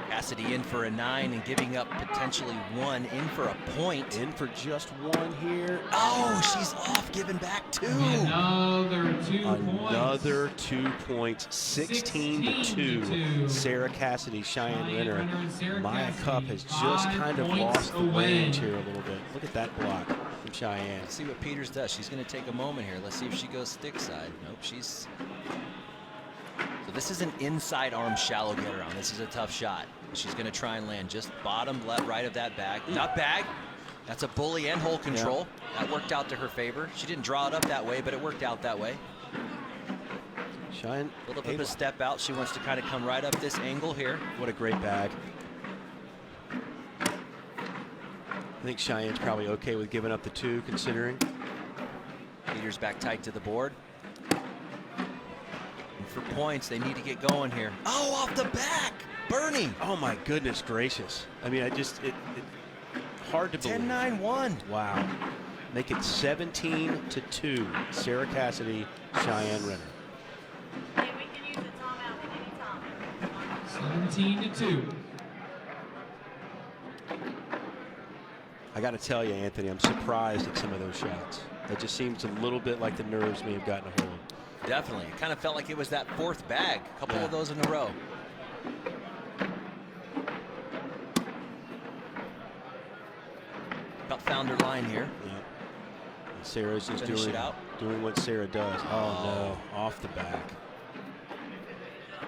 Cassidy in for a 9 and giving up potentially 1, in for a point. In for just 1 here. Oh, she's off, giving back 2. Another 2 Another 2 points. 16-2. Sarah Cassidy, Cheyenne Renner. Maya Cup has just kind of lost the range here a little bit. Look at that block from Cheyenne. Let's see what Peters does. She's going to take a moment here. Let's see if she goes stick side. Nope, she's... So this is an inside arm shallow getter on. This is a tough shot. She's going to try and land just bottom left right of that bag. Not bag. That's a bully and hole control. Yeah. That worked out to her favor. She didn't draw it up that way, but it worked out that way. Cheyenne, a little bit of a step out. She wants to kind of come right up this angle here. What a great bag. I think Cheyenne's probably okay with giving up the 2, considering. Peters back tight to the board. And for points, they need to get going here. Oh, off the back. Bernie. Oh my goodness gracious. I mean, it hard to believe. 10-9-1. Wow. Make it 17-2. Sarah Cassidy, Cheyenne Renner. Hey, we can use the timeout anytime. 17-2. I got to tell you, Anthony, I'm surprised at some of those shots. That just seems a little bit like the nerves may have gotten a hold. Definitely. It kind of felt like it was that 4th bag. A couple of those in a row. Cup found her line here. Yeah. And Sarah's just doing what Sarah does. Oh no, off the back.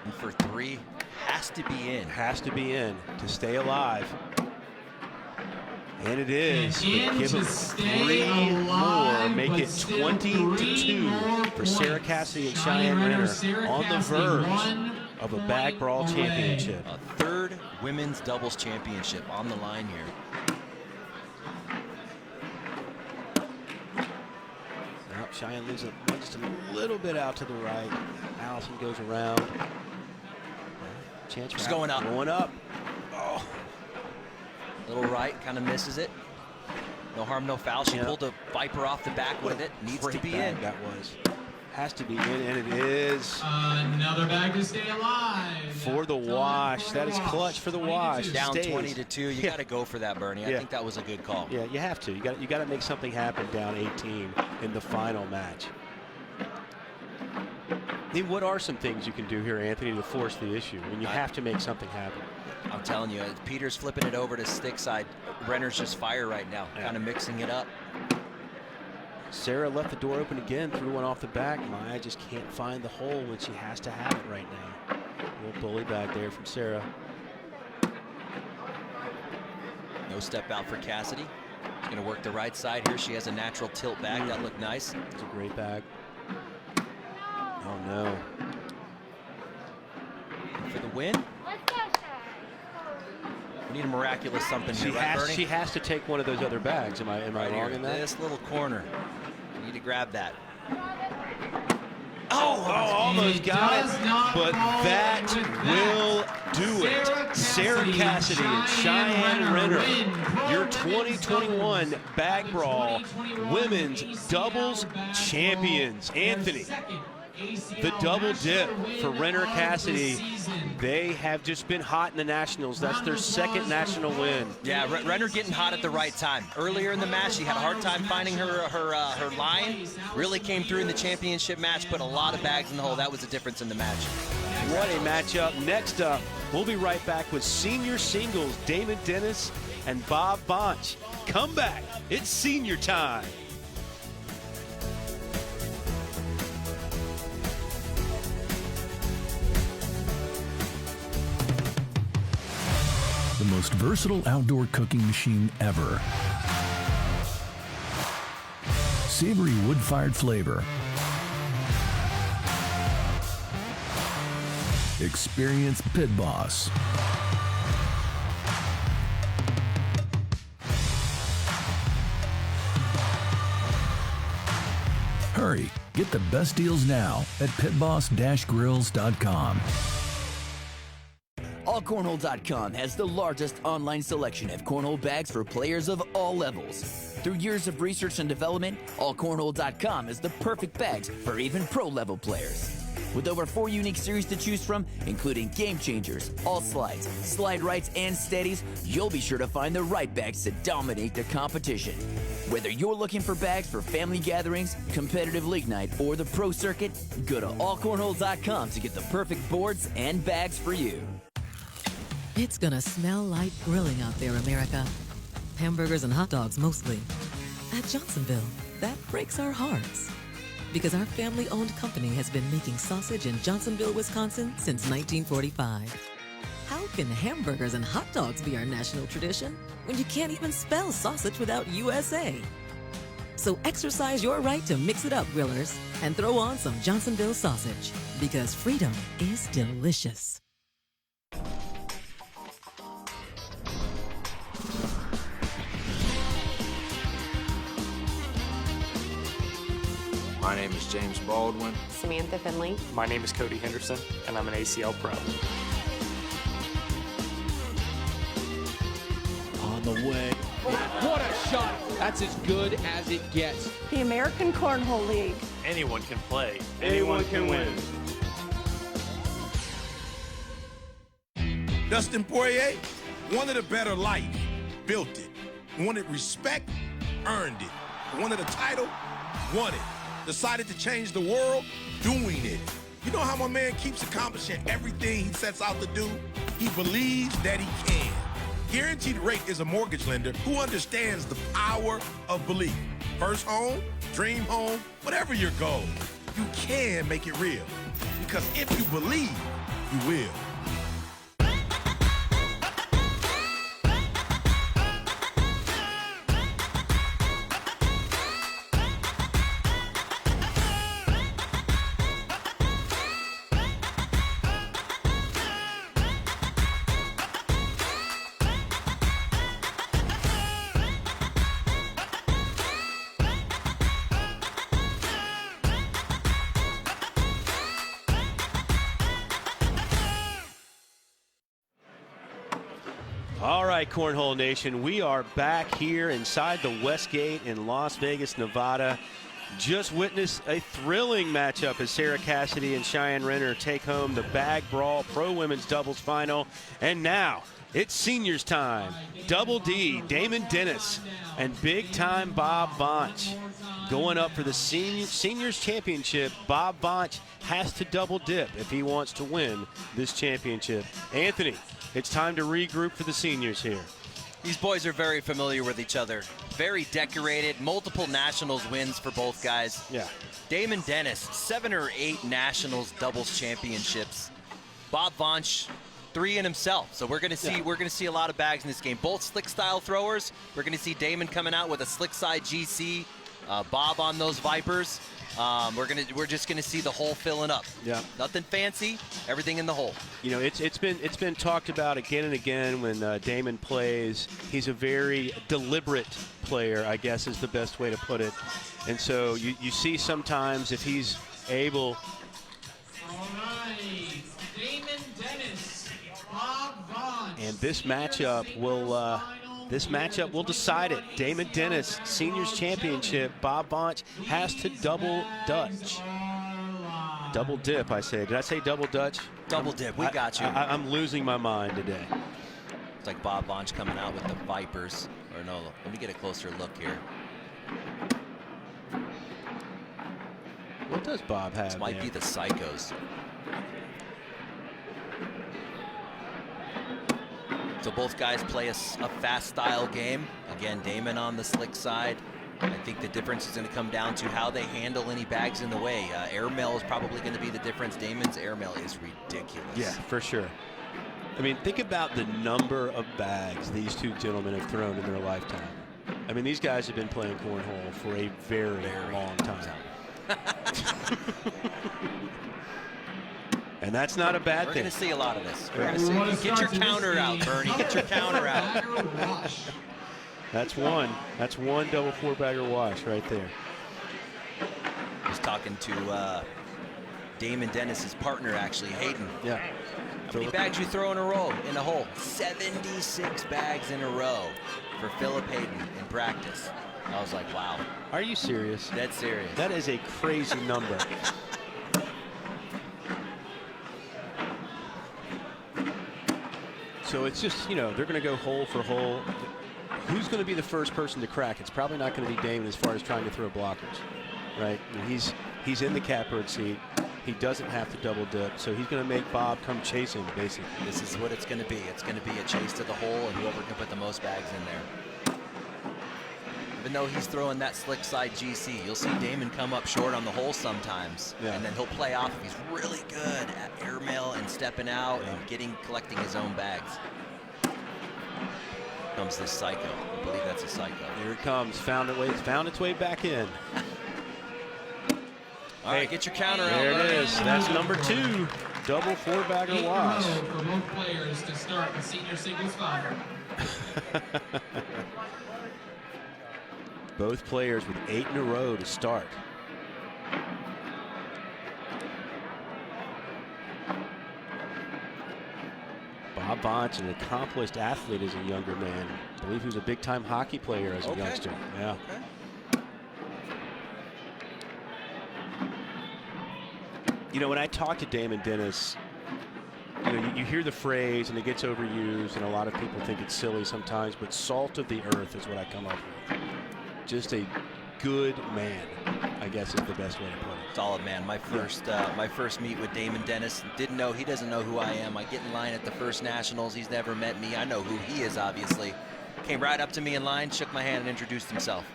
And for 3, has to be in. Has to be in to stay alive. And it is. Give them 3 more. Make it 22 for Sarah Cassidy and Cheyenne Renner on the verge of a bag brawl championship. A 3rd women's doubles championship on the line here. Cheyenne leaves it just a little bit out to the right. Allison goes around. Chance for She's going up. Going up. Oh. Little right, kind of misses it. No harm, no foul. She pulled a Viper off the back with it. Needs to be in. That was. Has to be in, and it is. Another bag to stay alive. For the wash. That is clutch for the wash. Down Stays. 20-2. You got to go for that, Bernie. I think that was a good call. Yeah, you have to. You got to make something happen down 18 in the final match. I mean, what are some things you can do here, Anthony, to force the issue when you have to make something happen? I'm telling you, Peter's flipping it over to stick side. Renner's just fire right now, kind of mixing it up. Sarah left the door open again, threw one off the back. Maya just can't find the hole when she has to have it right now. A little bully back there from Sarah. No step out for Cassidy. She's going to work the right side here. She has a natural tilt back. That looked nice. It's a great bag. Oh, no. For the win. We need a miraculous something here, right, Bernie? She has to take one of those other bags. Am I right wrong here, in that? This little corner. You need to grab that. Oh, almost got it, but that will do it. Sarah Cassidy and Cheyenne Renner, your 2021 Bag Brawl Women's Doubles Champions. Anthony, the double dip for Renner Cassidy. They have just been hot in the Nationals. That's their second national win. Yeah, Renner getting hot at the right time. Earlier in the match, she had a hard time finding her line. Really came through in the championship match, put a lot of bags in the hole. That was the difference in the match. What a matchup. Next up, we'll be right back with senior singles, Damon Dennis and Bob Bonch. Come back. It's senior time. The most versatile outdoor cooking machine ever. Savory wood-fired flavor. Experience Pit Boss. Hurry, get the best deals now at pitboss-grills.com. AllCornhole.com has the largest online selection of cornhole bags for players of all levels. Through years of research and development, AllCornhole.com is the perfect bags for even pro-level players. With over 4 unique series to choose from, including Game Changers, All Slides, Slide Rights, and Steadies, you'll be sure to find the right bags to dominate the competition. Whether you're looking for bags for family gatherings, competitive league night, or the pro circuit, go to AllCornhole.com to get the perfect boards and bags for you. It's gonna smell like grilling out there, America. Hamburgers and hot dogs mostly. At Johnsonville, that breaks our hearts. Because our family-owned company has been making sausage in Johnsonville, Wisconsin since 1945. How can hamburgers and hot dogs be our national tradition when you can't even spell sausage without USA? So exercise your right to mix it up, grillers, and throw on some Johnsonville sausage. Because freedom is delicious. My name is James Baldwin. Samantha Finley. My name is Cody Henderson, and I'm an ACL Pro. On the way. What a shot! That's as good as it gets. The American Cornhole League. Anyone can play. Anyone can win. Dustin Poirier wanted a better life, built it. Wanted respect, earned it. Wanted a title, won it. Decided to change the world, doing it. You know how my man keeps accomplishing everything he sets out to do? He believes that he can. Guaranteed Rate is a mortgage lender who understands the power of belief. First home, dream home, whatever your goal, you can make it real. Because if you believe, you will. All right, Cornhole Nation, we are back here inside the Westgate in Las Vegas, Nevada. Just witnessed a thrilling matchup as Sarah Cassidy and Cheyenne Renner take home the Bah Brawl Pro Women's Doubles Final. And now it's seniors time. Double D, Damon Dennis, and big-time Bob Bonch going up for the seniors championship. Bob Bonch has to double dip if he wants to win this championship. Anthony, it's time to regroup for the seniors here. These boys are very familiar with each other. Very decorated, multiple nationals wins for both guys. Yeah. Damon Dennis, 7 or 8 nationals doubles championships. Bob Bonch, 3 in himself. So we're gonna see a lot of bags in this game. Both slick style throwers. We're gonna see Damon coming out with a slick side GC. Bob on those Vipers. We're just gonna see the hole filling up. Yeah. Nothing fancy, everything in the hole. You know, it's been talked about again and again when Damon plays. He's a very deliberate player, I guess is the best way to put it. And so you see sometimes if he's able. All right, Damon Dennis, Bob Bonch. And this matchup will decide it. Damon Dennis, seniors championship. Bob Bonch has to double Dutch. Double dip, I say. Did I say double Dutch? Double dip, we got you. I'm losing my mind today. It's like Bob Bonch coming out with the Vipers. Or no, let me get a closer look here. What does Bob have? This might be the Psychos. So both guys play a fast style game. Again, Damon on the slick side. I think the difference is going to come down to how they handle any bags in the way. Airmail is probably going to be the difference. Damon's airmail is ridiculous. Yeah, for sure. I mean, think about the number of bags these two gentlemen have thrown in their lifetime. I mean, these guys have been playing cornhole for a very, very long time. And that's not a bad thing. We're going to see a lot of this. We're going to see. Get your counter out, Bernie. Get your counter out. That's one. That's one double 4-bagger wash right there. Just talking to Damon Dennis's partner, actually, Hayden. Yeah. How many bags you throw in a row in a hole? 76 bags in a row for Philip Hayden in practice. I was like, wow. Are you serious? Dead serious. That is a crazy number. So it's just, you know, they're going to go hole for hole. Who's going to be the first person to crack? It's probably not going to be Damon as far as trying to throw blockers, right? I mean, he's in the catbird seat. He doesn't have to double dip, so he's going to make Bob come chase him, basically. This is what it's going to be. It's going to be a chase to the hole, and whoever can put the most bags in there. Even though he's throwing that slick side GC, you'll see Damon come up short on the hole sometimes, and then he'll play off if he's really good at airmail and stepping out and collecting his own bags. Comes this Psycho. I believe that's a Psycho. Here it comes. Found its way back in. All right, get your counter out. There it is. That's number 2. Double 4-bagger wash. For both players to start the senior singles final. Both players with 8 in a row to start. Bob Bonch, an accomplished athlete as a younger man. I believe he was a big-time hockey player as a youngster. Yeah. Okay. You know, when I talk to Damon Dennis, you know, you hear the phrase and it gets overused, and a lot of people think it's silly sometimes, but salt of the earth is what I come up with. Just a good man, I guess is the best way to put it. Solid man. My first meet with Damon Dennis. He doesn't know who I am. I get in line at the first nationals. He's never met me. I know who he is, obviously. Came right up to me in line, shook my hand, and introduced himself.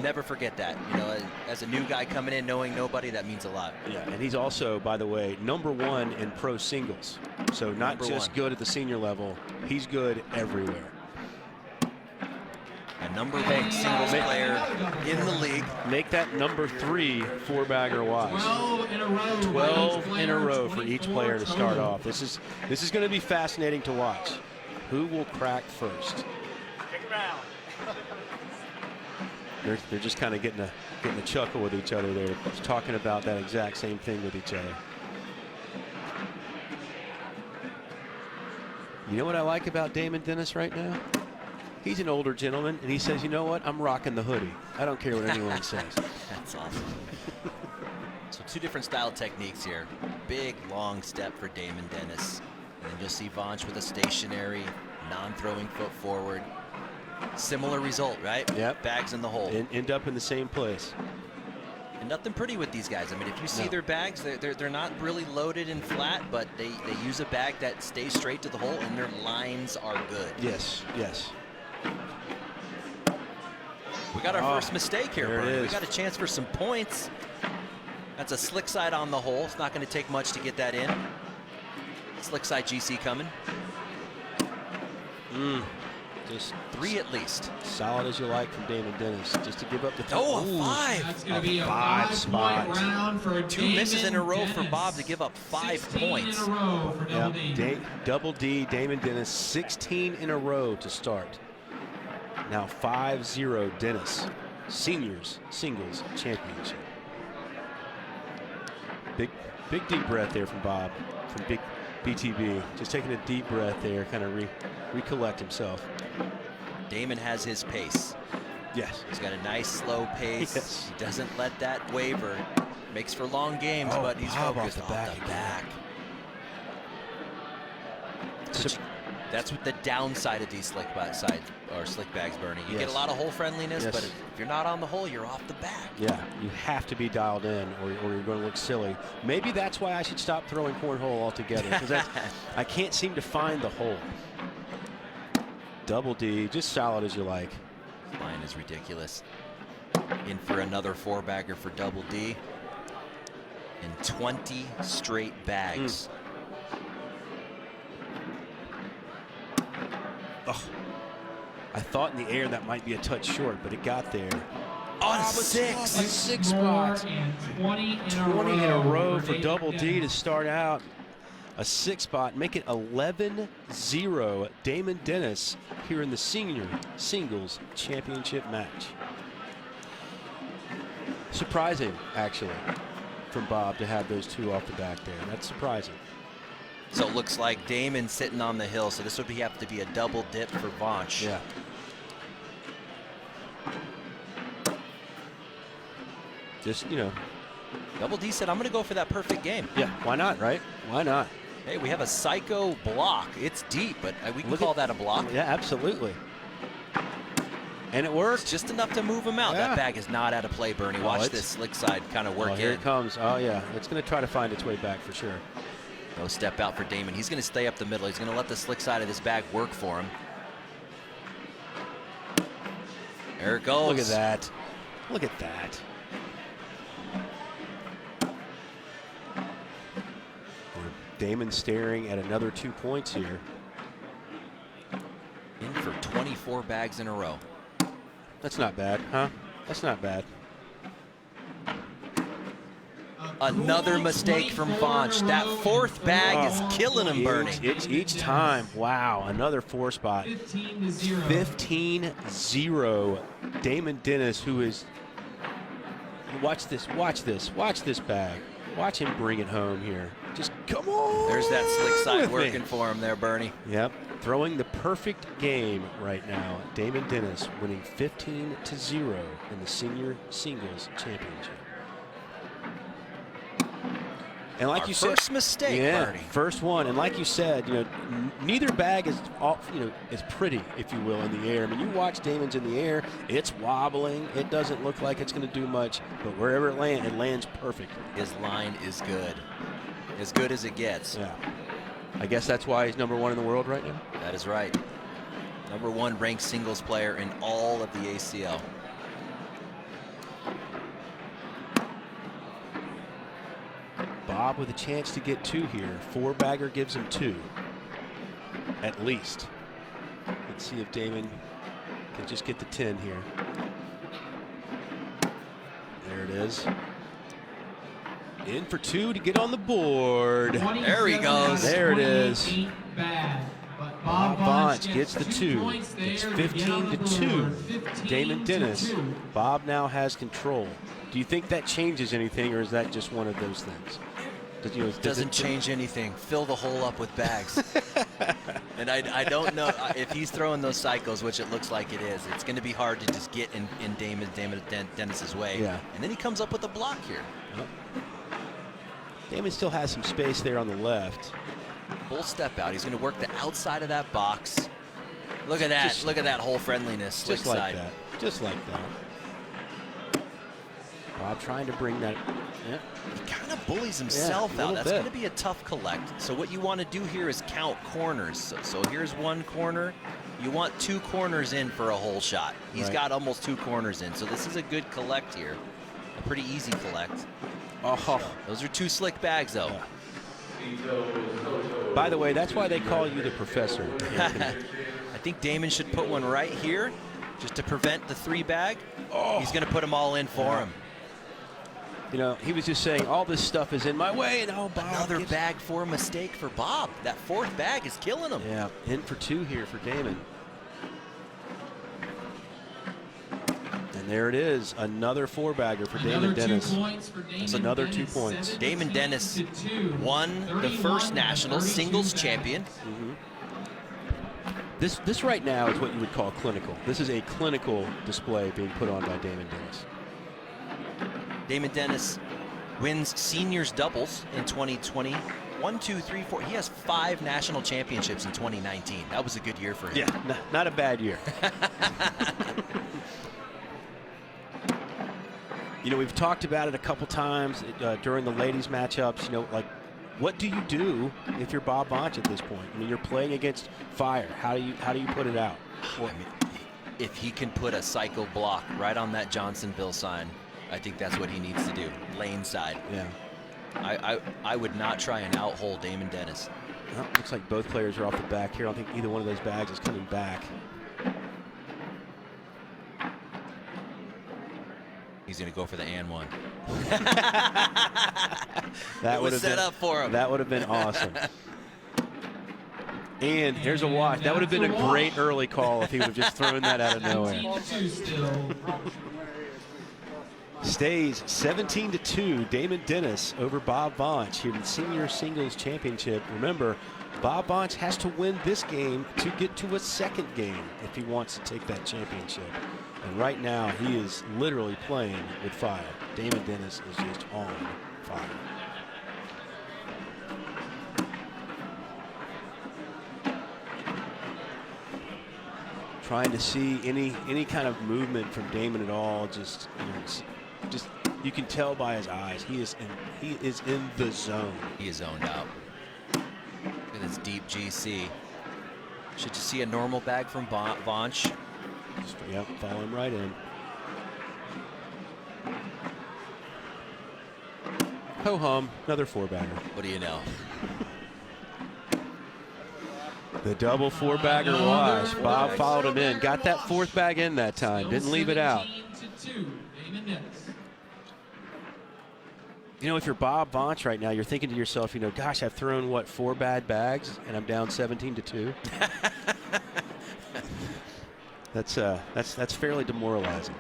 Never forget that. You know, as a new guy coming in, knowing nobody, that means a lot. Yeah, and he's also, by the way, #1 in pro singles. So not just good at the senior level, he's good everywhere. A #1 singles player in the league. Make that #3 4-bagger wash. 12 in a row. 12 in a row for each player to start off. This is going to be fascinating to watch. Who will crack first? They're just kind of getting a chuckle with each other. They're talking about that exact same thing with each other. You know what I like about Damon Dennis right now? He's an older gentleman, and he says, you know what? I'm rocking the hoodie. I don't care what anyone says. That's awesome. So 2 different style techniques here. Big, long step for Damon Dennis. And then you'll see Vonch with a stationary, non-throwing foot forward. Similar result, right? Yep. Bags in the hole. End up in the same place. And nothing pretty with these guys. I mean, if you see their bags, they're not really loaded and flat, but they use a bag that stays straight to the hole, and their lines are good. Yes, yes. We got our first mistake here, there it Bernie. is. We got a chance for some points. That's a slick side on the hole. It's not going to take much to get that in. Slick side GC coming. Just 3 at least. Solid as you like from Damon Dennis. Just to give up the a 5. That's going to be a 5 5-point spot. round for 2 misses in a row for Dennis. Bob to give up 5 16 points. in a row for Double D. Double D, Damon Dennis, 16 in a row to start. Now 5-0 Dennis. Seniors Singles Championship. Big deep breath there from Bob, from Big BTB. Just taking a deep breath there, kind of recollect himself. Damon has his pace. Yes. He's got a nice slow pace. Yes. He doesn't let that waver. Makes for long games, but he's Bob focused off the off the back. That's what the downside of these slick bags, Bernie. You get a lot of hole friendliness, but if you're not on the hole, you're off the back. Yeah, you have to be dialed in, or you're going to look silly. Maybe that's why I should stop throwing cornhole altogether, because I can't seem to find the hole. Double D, just solid as you like. Line is ridiculous. In for another 4-bagger for Double D. And 20 straight bags. Oh, I thought in the air that might be a touch short, but it got there. On a 6. A 6 spot. 20 in a row for Double D to start out. A 6 spot, make it 11-0 Damon Dennis here in the Senior Singles Championship match. Surprising, actually, from Bob to have those 2 off the back there. That's surprising. So it looks like Damon sitting on the hill, so this would have to be a double dip for Vonch. Yeah. Just, you know. Double D said, I'm going to go for that perfect game. Yeah, why not, right? Why not? Hey, we have a psycho block. It's deep, but we can call that a block. Yeah, absolutely. And it worked. Just enough to move him out. Yeah. That bag is not out of play, Bernie. Watch this slick side kind of work in. Here it comes. Oh, yeah. It's going to try to find its way back for sure. No step out for Damon. He's going to stay up the middle. He's going to let the slick side of this bag work for him. There it goes. Look at that. Look at that. Damon staring at another 2 points here. In for 24 bags in a row. That's not bad, huh? That's not bad. Another mistake from Vonch. That 4th bag is killing him, Bernie. It's each time. Wow, another 4 spot. 15-0. Damon Dennis, who is... Watch this, watch this, watch this bag. Watch him bring it home here. Just come on. There's that slick side working for him there, Bernie. Yep, throwing the perfect game right now. Damon Dennis winning 15-0 in the Senior Singles Championship. And like you said, first mistake, Bernie. First one. And like you said, you know, neither bag is, is pretty, if you will, in the air. I mean, you watch Damon's in the air; it's wobbling. It doesn't look like it's going to do much, but wherever it lands perfect. His line is good as it gets. Yeah. I guess that's why he's #1 in the world right now. That is right. #1 ranked singles player in all of the ACL. Bob with a chance to get 2 here. 4-bagger gives him 2, at least. Let's see if Damon can just get the 10 here. There it is. In for 2 to get on the board. There he goes. There it is. Bob Vonch gets the 2. It's 15-2. Damon Dennis. Bob now has control. Do you think that changes anything, or is that just one of those things? Doesn't change anything. Fill the hole up with bags. And I don't know if he's throwing those cycles, which it looks like it is. It's going to be hard to just get in Damon Dennis's way. Yeah. And then he comes up with a block here. Yep. Damon still has some space there on the left. Full step out. He's going to work the outside of that box. Look at that. Look at that whole friendliness. Slick Just like side. that. Just like that. Bob trying to bring that. Yeah. He kind of bullies himself out. That's going to be a tough collect. So what you want to do here is count corners. So here's one corner. You want 2 corners in for a whole shot. He's got almost 2 corners in. So this is a good collect here. A pretty easy collect. Oh. Those are 2 slick bags, though. Yeah. By the way, that's why they call you the professor. I think Damon should put one right here just to prevent the 3 bag. Oh. He's going to put them all in for him. You know, he was just saying all this stuff is in my way, and Bob. Another bag for a mistake for Bob. That 4th bag is killing him. Yeah, in for 2 here for Damon. And there it is, another 4-bagger for Damon Dennis. That's another 2 points. Damon Dennis won the first national singles champion. This right now is what you would call clinical. This is a clinical display being put on by Damon Dennis. Damon Dennis wins seniors doubles in 2020. 1, 2, 3, 4. He has 5 national championships in 2019. That was a good year for him. Yeah, not a bad year. You know, we've talked about it a couple times during the ladies matchups. You know, like, what do you do if you're Bob Bonch at this point? I mean, you're playing against fire. How do you put it out? Well, I mean, if he can put a cycle block right on that Johnsonville sign, I think that's what he needs to do. Lane side. Yeah. I would not try and out-hole Damon Dennis. Well, looks like both players are off the back here. I don't think either one of those bags is coming back. He's going to go for the and one. That would have set up for him. That would have been awesome. And here's a watch. That would have been a great early call if he would have just thrown that out of nowhere. Stays 17-2. Damon Dennis over Bob Bonch here in the Senior Singles Championship. Remember, Bob Bonch has to win this game to get to a second game if he wants to take that championship. And right now, he is literally playing with fire. Damon Dennis is just on fire. Trying to see any kind of movement from Damon at all. Just you can tell by his eyes. He is in the zone. He is zoned out. Look at this deep GC. Should you see a normal bag from Bonch? Yep, follow him right in. Ho-hum, another 4-bagger. What do you know? The double 4-bagger wash. Bob followed him in. Got that 4th bag in that time. Didn't leave it out. You know, if you're Bob Bonch right now, you're thinking to yourself, you know, gosh, I've thrown, what, 4 bad bags, and I'm down 17-2. That's fairly demoralizing.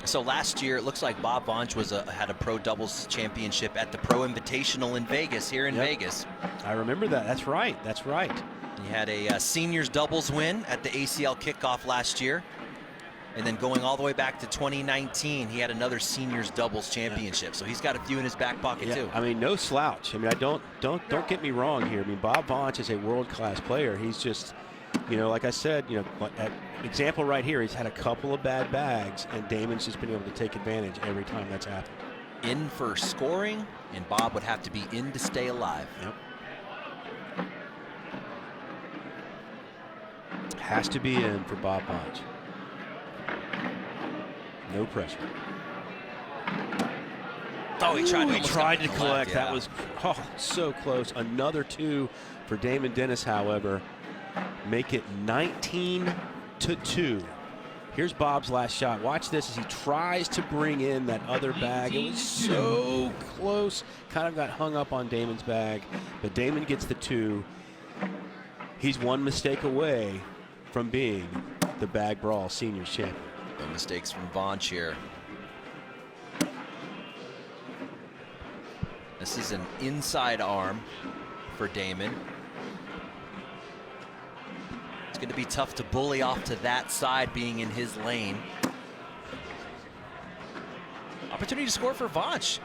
So last year, it looks like Bob Bonch had a pro doubles championship at the Pro Invitational in Vegas, here in Vegas. I remember that. That's right. That's right. He had a seniors doubles win at the ACL kickoff last year. And then going all the way back to 2019, he had another seniors doubles championship. So he's got a few in his back pocket too. I mean, no slouch. I mean, don't get me wrong here. I mean, Bob Bonch is a world-class player. He's just, you know, like I said, you know, example right here, he's had a couple of bad bags, and Damon's just been able to take advantage every time that's happened. In for scoring, and Bob would have to be in to stay alive. Yep. Has to be in for Bob Bonch. No pressure. Oh, he tried to collect. That was so close. Another 2 for Damon Dennis, however. Make it 19-2. Here's Bob's last shot. Watch this as he tries to bring in that other bag. It was so close. Kind of got hung up on Damon's bag, but Damon gets the 2. He's one mistake away from being the Bag Brawl Seniors champion. No mistakes from Bonch here. This is an inside arm for Damon. It's going to be tough to bully off to that side, being in his lane. Opportunity to score for Vonch.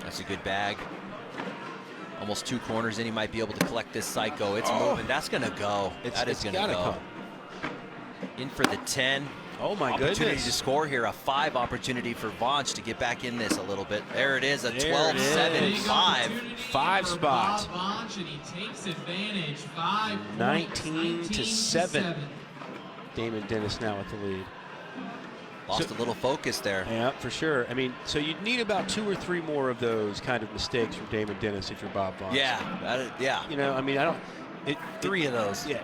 That's a good bag. Almost 2 corners in. He might be able to collect this psycho. It's moving. That's going to go. That is going to go. In for the 10. Oh, my goodness. Opportunity to score here. A 5 opportunity for Vonch to get back in this a little bit. There it is. A 12-7-5. 5 spot. Vonch, and he takes advantage. 19-7. Damon Dennis now with the lead. Lost a little focus there. Yeah, for sure. I mean, so you'd need about 2 or 3 more of those kind of mistakes from Damon Dennis if you're Bob Vonch. Yeah, yeah. You know, I mean, I don't. 3 of those. Yeah.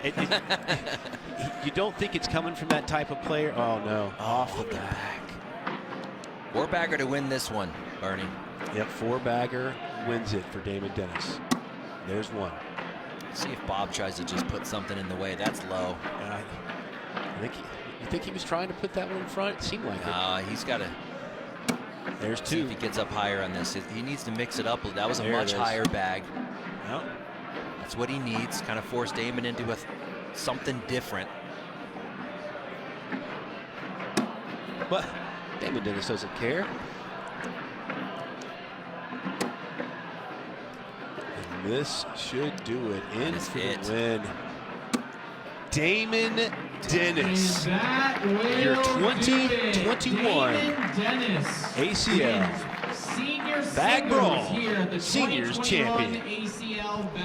You don't think it's coming from that type of player? Oh no, off the back. 4-bagger to win this one, Bernie. Yep, 4-bagger wins it for Damon Dennis. There's one. See if Bob tries to just put something in the way. That's low. I think. You think he was trying to put that one in front? It seemed like it. He's got to. There's 2. See if he gets up higher on this. He needs to mix it up. That was a much higher bag. Yep. That's what he needs. Kind of force Damon into something different. But Damon Dennis doesn't care. And this should do it. In for the win. Damon Dennis, your 2021 ACL Bah Brawl Seniors Champion.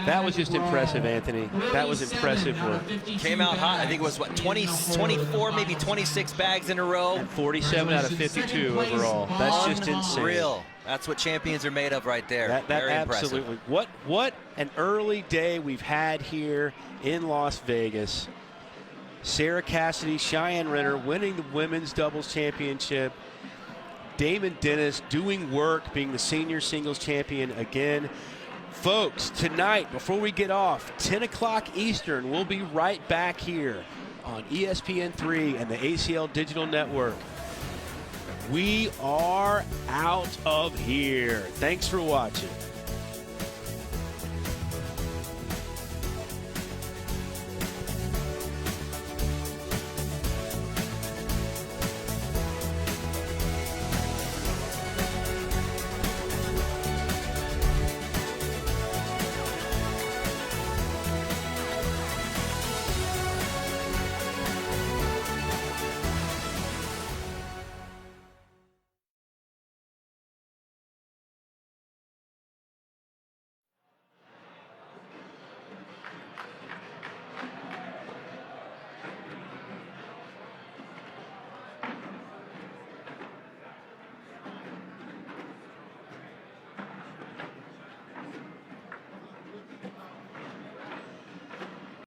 That was just impressive, Anthony. That was impressive work. Came out hot. I think it was, what, 24, maybe 26 bags in a row. And 47 out of 52 overall. That's just insane. Unreal. That's what champions are made of right there. That Very absolutely. impressive. What an early day we've had here in Las Vegas. Sarah Cassidy, Cheyenne Renner winning the women's doubles championship. Damon Dennis doing work, being the senior singles champion again. Folks, tonight, before we get off, 10 o'clock Eastern, we'll be right back here on ESPN3 and the ACL Digital Network. We are out of here. Thanks for watching.